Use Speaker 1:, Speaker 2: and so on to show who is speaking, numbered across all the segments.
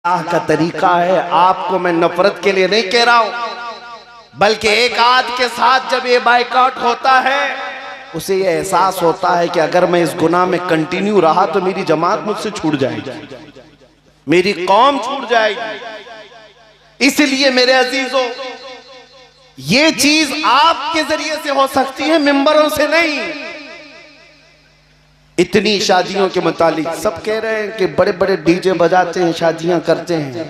Speaker 1: अल्लाह का तरीका है। आपको मैं नफरत के लिए नहीं कह रहा हूं, बल्कि एक आद के साथ जब ये बाइकआउट होता है उसे ये एहसास होता है कि अगर मैं इस गुनाह में कंटिन्यू रहा तो मेरी जमात मुझसे छूट जाएगी, मेरी कौम छूट जाएगी। इसलिए मेरे अजीजों, ये चीज आपके जरिए से हो सकती है, मिंबरों से नहीं। इतनी शादियों के मुतालिक सब कह रहे हैं कि बड़े बड़े डीजे बजाते हैं, शादियां करते हैं,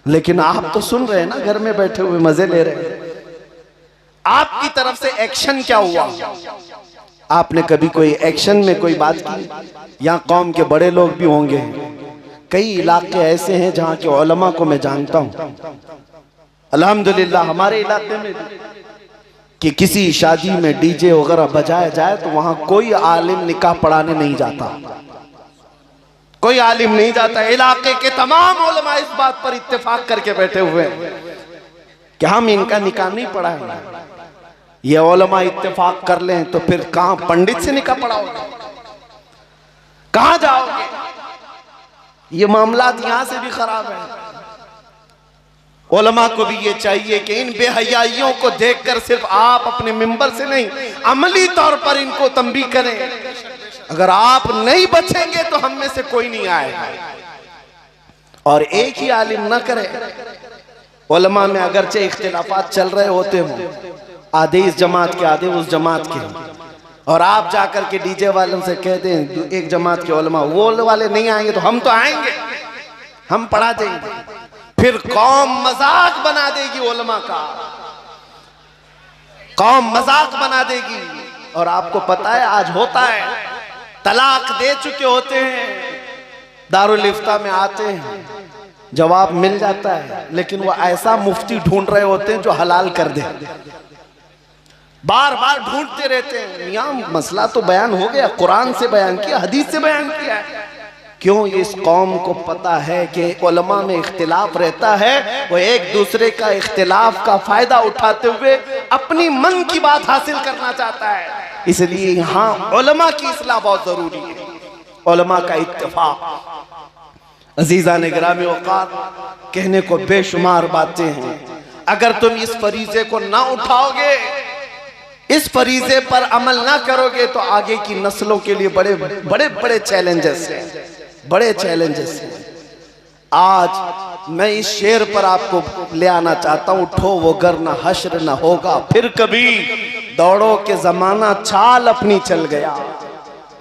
Speaker 1: लेकिन आप तो सुन रहे हैं ना, घर में बैठे हुए मजे ले रहे हैं। आपकी तरफ से एक्शन क्या हुआ? आपने कभी कोई एक्शन में कोई बात की? यहाँ कौम के बड़े लोग भी होंगे, कई इलाके ऐसे हैं जहाँ के उलमा को मैं जानता हूँ, अल्हम्दुलिल्लाह हमारे इलाके में कि किसी शादी में डीजे वगैरह बजाया जाए तो वहां कोई आलिम निकाह पढ़ाने नहीं जाता, कोई आलिम नहीं जाता। इलाके के तमाम उलमा इस बात पर इत्तेफाक करके बैठे हुए हैं कि हम इनका निकाह नहीं पढ़ाएंगे। ये उलमा इत्तेफाक कर लें तो फिर कहां पंडित से निकाह पढ़ाओगे, कहां जाओगे? ये मामलात यहां से भी खराब है। उलमा को भी ये चाहिए कि इन बेहयाइयों को देखकर सिर्फ आप अपने मिंबर से नहीं, अमली तौर पर इनको तंबीह करें। अगर आप नहीं बचेंगे तो हम में से कोई नहीं आएगा। और एक ही आलिम न करे, उलमा में अगरचे इख्तिलाफात चल रहे होते हों, आधे इस जमात के आधे उस जमात के, और आप जाकर के डीजे वालों से कह दें एक जमात के उलमा वो वाले नहीं आएंगे तो हम तो आएंगे, हम पढ़ा देंगे, फिर कौम मजाक बना देगी उलमा का, कौम मजाक बना देगी। और आपको पता है आज होता है, तलाक दे चुके होते हैं, दारुल इफ्ता में आते हैं, जवाब मिल जाता है, लेकिन वो ऐसा मुफ्ती ढूंढ रहे होते हैं जो हलाल कर दे, बार बार ढूंढते रहते हैं। मियां मसला तो बयान हो गया, कुरान से बयान किया, हदीस से बयान किया है। क्यों? इस कौम को पता है कि उलमा में इख्तिलाफ रहता है, वो एक दूसरे का इख्तिलाफ का फायदा उठाते हुए अपनी मन की बात हासिल करना चाहता है। इसलिए यहाँ उलमा की इस्लाह बहुत जरूरी है, उलमा का इत्तेफाक। अजीज़ान गिरामी औक़ात, कहने को बेशुमार बातें हैं। अगर तुम इस फरीज़े को ना उठाओगे, इस फरीज़े पर अमल ना करोगे तो आगे की नस्लों के लिए बड़े बड़े बड़े चैलेंजेस हैं, बड़े चैलेंजेस हैं। आज मैं इस शेर पर आपको ले आना चाहता हूँ, उठो वो गर न हश्र न होगा फिर कभी, दौड़ो के जमाना चाल अपनी चल गया।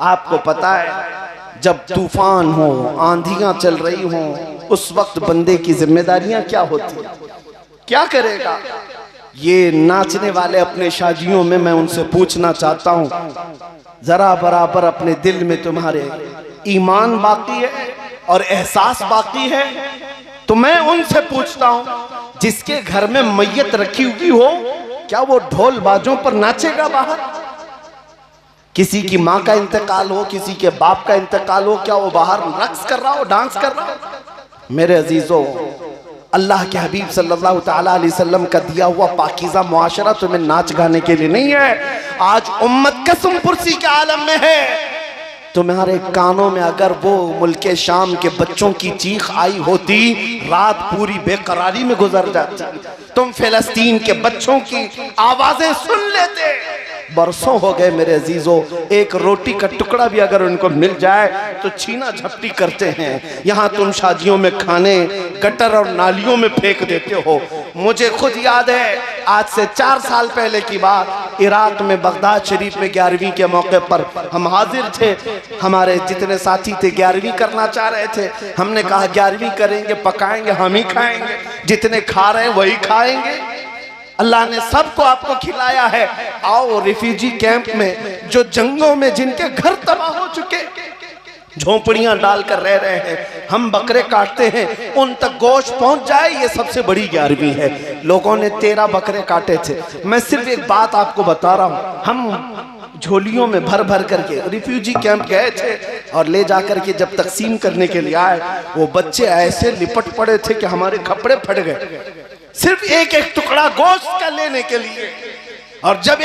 Speaker 1: आपको पता है जब तूफान हो, आंधियां चल रही हो, उस वक्त बंदे की जिम्मेदारियां क्या होती, क्या करेगा? ये नाचने वाले अपने शादियों में मैं उनसे पूछना चाहता हूँ, जरा बराबर अपने दिल में तुम्हारे ईमान बाकी है और एहसास बाकी है? तो मैं उनसे पूछता हूं, जिसके घर में मैयत रखी हुई हो, क्या वो ढोल बाजों पर नाचेगा बाहर? किसी की माँ का इंतकाल हो, किसी के बाप का इंतकाल हो, क्या वो बाहर रक्स कर रहा हो, डांस कर रहा हो? मेरे अजीजों, अल्लाह के हबीब सल्लल्लाहु तआला अलैहि वसल्लम का दिया हुआ पाकीज़ा मुआशरा तुम्हें नाच गाने के लिए नहीं है। आज उम्मत कसम पुरसी के आलम में है। तुम्हारे कानों में अगर वो मुल्के शाम के बच्चों की चीख आई होती, रात पूरी बेकरारी में गुजर जाती। तुम फिलिस्तीन के बच्चों की आवाजें सुन लेते। बरसों हो गए मेरे अजीजों, एक रोटी का टुकड़ा भी अगर उनको मिल जाए तो छीना झपटी करते हैं। यहाँ तुम शादियों में खाने गटर और नालियों में फेंक देते हो। मुझे खुद याद है, आज से 4 साल पहले की बात, इराक में बगदाद शरीफ में 11वीं के मौके पर हम हाजिर थे। हमारे जितने साथी थे 11वीं करना चाह रहे थे। हमने कहा 11वीं करेंगे, पकाएंगे, हम ही खाएंगे, जितने खा रहे हैं वही खाएंगे। अल्लाह ने सबको आपको खिलाया है। आओ रिफ्यूजी कैंप में, जो जंगों में जिनके घर तबाह हो चुके, झोंपड़ियां डालकर रह रहे हैं, हम बकरे काटते हैं, उन तक गोश्त पहुंच जाए, ये सबसे बड़ी 11वीं है। लोगों ने 13 बकरे काटे थे। मैं सिर्फ एक बात आपको बता रहा हूं, हम झोलियों में भर भर करके रिफ्यूजी कैंप गए थे और ले जाकर के जब तकसीम करने के लिए आए, वो बच्चे ऐसे लिपट पड़े थे कि हमारे कपड़े फट गए, सिर्फ एक एक टुकड़ा गोश्त का लेने के लिए। और जब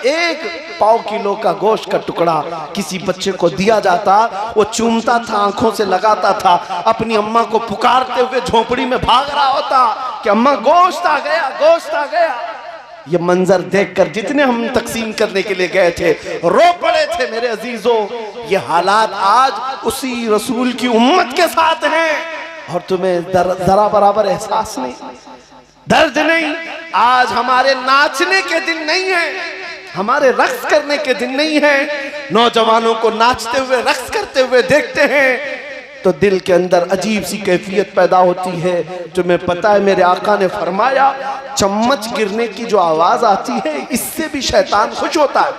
Speaker 1: एक पाव किलो का गोश्त का टुकड़ा किसी बच्चे को दिया जाता, वो चूमता था, आंखों से लगाता था, अपनी अम्मा को पुकारते हुए झोपड़ी में भाग रहा होता कि अम्मा गोश्त आ गया, गोश्त आ गया। ये मंजर देखकर जितने हम तकसीम करने के लिए गए थे रो पड़े थे मेरे अजीजों। ये हालात आज उसी रसूल की उम्मत के साथ हैं और तुम्हें जरा बराबर एहसास नहीं, दर्द नहीं। आज हमारे नाचने के दिन नहीं है, हमारे रक्स करने के दिन नहीं है। नौजवानों को नाचते हुए रक्स करते हुए देखते हैं तो दिल के अंदर अजीब सी कैफियत पैदा होती है। तुम्हें पता है मेरे आका ने फरमाया चम्मच गिरने की जो आवाज आती है इससे भी शैतान खुश होता है।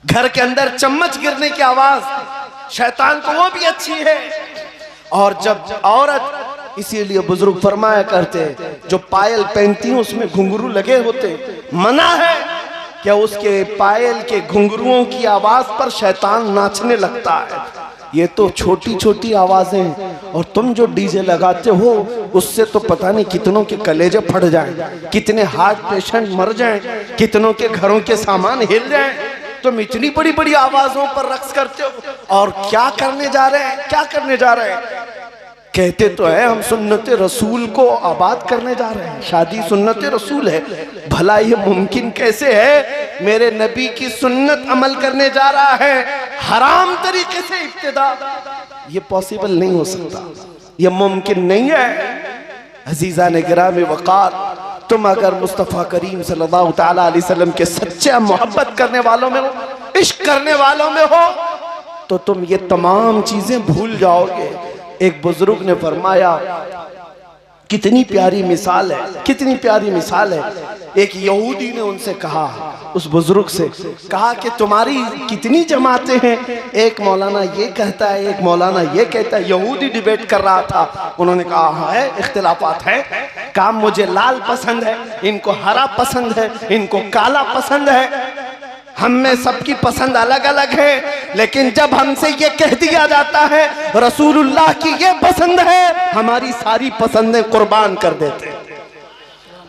Speaker 1: घर के अंदर चम्मच गिरने की आवाज शैतान को वो भी अच्छी है। और जब औरत, इसीलिए बुजुर्ग फरमाया करते जो पायल पहनती है उसमें घुंघरू लगे होते, मना है क्या उसके पायल के घुंघरुओं की आवाज पर शैतान नाचने लगता है। ये तो छोटी छोटी आवाजें, और तुम जो डीजे लगाते हो उससे तो पता नहीं कितनों के कलेजे फट जाएं, कितने हार्ट पेशेंट मर जाएं, कितनों के घरों के सामान हिल जाएं। तुम इतनी बड़ी बड़ी आवाजों पर रक्स करते हो और क्या करने जा रहे हैं, क्या करने जा रहे हैं। कहते तो है हम सुन्नत रसूल को आबाद करने जा रहे हैं, शादी सुन्नत रसूल है। भला ये मुमकिन कैसे है, मेरे नबी की सुन्नत अमल करने जा रहा है, हराम तरीके से इब्तिदा। ये पॉसिबल नहीं हो सकता, ये मुमकिन नहीं है। अजीजा ने गिरामी वकार, तुम अगर मुस्तफ़ा करीम सल्लल्लाहु तआला अलैहि वसल्लम के सच्चे मोहब्बत करने वालों में हो, इश्क करने वालों में हो, तो तुम ये तमाम चीजें भूल जाओगे। एक बुजुर्ग ने फरमाया, कितनी प्यारी मिसाल है, कितनी प्यारी मिसाल है। एक यहूदी ने उनसे कहा, उस बुजुर्ग से कहा कि तुम्हारी कितनी जमातें हैं। एक मौलाना ये कहता है, एक मौलाना ये कहता है। यहूदी डिबेट कर रहा था। उन्होंने कहा है इख्तिलाफात है, कहा मुझे लाल पसंद है, इनको हरा पसंद है, इनको काला पसंद है, हम में सबकी पसंद अलग अलग है। लेकिन जब हमसे ये कह दिया जाता है रसूलुल्लाह की ये पसंद है, हमारी सारी पसंदें कुर्बान कर देते हैं।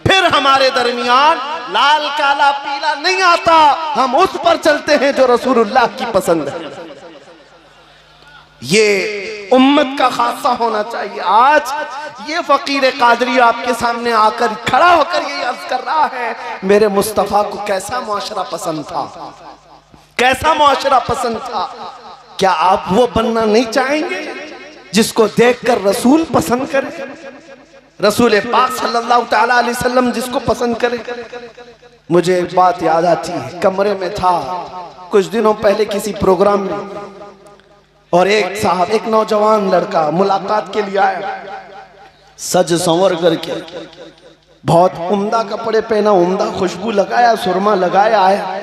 Speaker 1: फिर हमारे दरमियान लाल काला पीला नहीं आता, हम उस पर चलते हैं जो रसूलुल्लाह की पसंद है। ये उम्मत का खासा होना चाहिए। आज ये फकीर कादरी आपके सामने आकर खड़ा होकर ये अर्ज कर रहा है, मेरे मुस्तफा को कैसा मुआशरा पसंद था, कैसा मुआशरा पसंद था। क्या आप वो बनना नहीं चाहेंगे जिसको देखकर रसूल पसंद करे, रसूल पाक सल्लल्लाहु तआला अलैहि वसल्लम जिसको पसंद करे। मुझे एक बात याद आती है, कमरे में था कुछ दिनों पहले किसी प्रोग्राम में, और एक साहब, एक नौजवान लड़का मुलाकात के लिए आया, सज संवर करके, बहुत उम्दा कपड़े पहना, उम्दा खुशबू लगाया, सुरमा लगाया आया।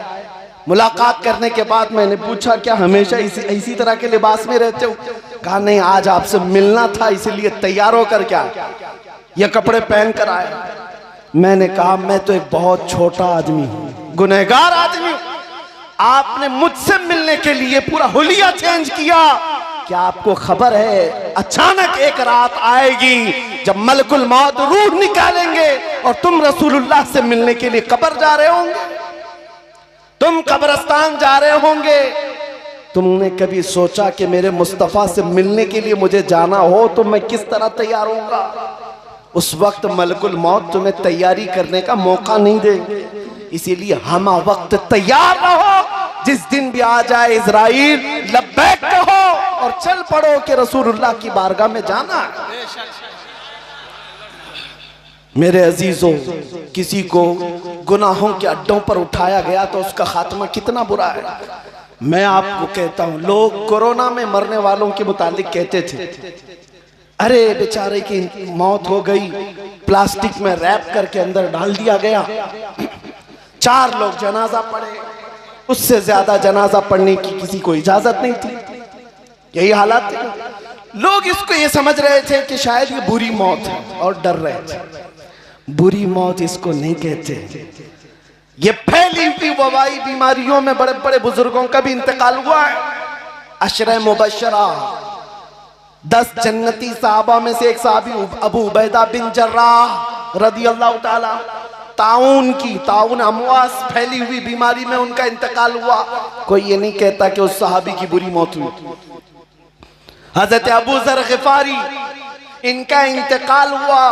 Speaker 1: मुलाकात करने के बाद मैंने पूछा क्या हमेशा इसी तरह के लिबास में रहते हो? कहा नहीं, आज आपसे मिलना था इसलिए तैयार होकर क्या ये कपड़े पहन कर आया। मैंने कहा मैं तो एक बहुत छोटा आदमी हूँ, गुनहगार आदमी हूँ, आपने मुझसे मिलने के लिए पूरा हुलिया चेंज किया। क्या आपको खबर है अचानक एक रात आएगी जब मलकुल मौत रूह निकालेंगे और तुम रसूलुल्लाह से मिलने के लिए कब्र जा रहे होंगे, तुम कब्रिस्तान जा रहे होंगे। तुमने कभी सोचा कि मेरे मुस्तफ़ा से मिलने के लिए मुझे जाना हो तो मैं किस तरह तैयार होऊंगा? उस वक्त मलकुल मौत तुम्हें तैयारी करने का मौका नहीं देंगे। इसीलिए हम वक्त तैयार रहो, जिस दिन भी आ जाए इज़राइल लब्बैक कहो और चल पड़ो कि रसूलुल्लाह की बारगाह में जाना है। मेरे अजीजों, किसी को गुनाहों के अड्डों पर उठाया गया तो उसका खात्मा कितना बुरा है। मैं आपको कहता हूं, लोग कोरोना में मरने वालों के मुतालिक कहते थे, अरे बेचारे की मौत हो गई, प्लास्टिक में रैप करके अंदर डाल दिया गया। 4 लोग जनाजा पढ़े, उससे ज्यादा जनाजा पढ़ने की किसी को इजाजत नहीं थी। यही हालात थे। लोग इसको ये समझ रहे थे कि शायद ये बुरी मौत है और डर रहे थे। बुरी मौत इसको नहीं कहते। ये फैली हुई वबाई बीमारियों में बड़े बड़े बुजुर्गों का भी इंतकाल हुआ है। अशरे मुबशरा 10 जन्नती साहबा में से एक साहबी अबू उबैदा बिन जर्राह रदियल्लाहु ताला, ताउन अमवास फैली हुई बीमारी में उनका इंतकाल हुआ। कोई ये नहीं कहता कि उस सहाबी की बुरी मौत हुई। हजरत अबू जर गिफारी, इनका इंतकाल हुआ,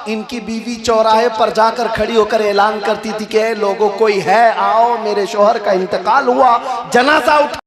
Speaker 1: इनकी बीवी चौराहे पर जाकर खड़ी होकर ऐलान करती थी कि लोगों कोई है आओ, मेरे शोहर का इंतकाल हुआ, जनाजा उठा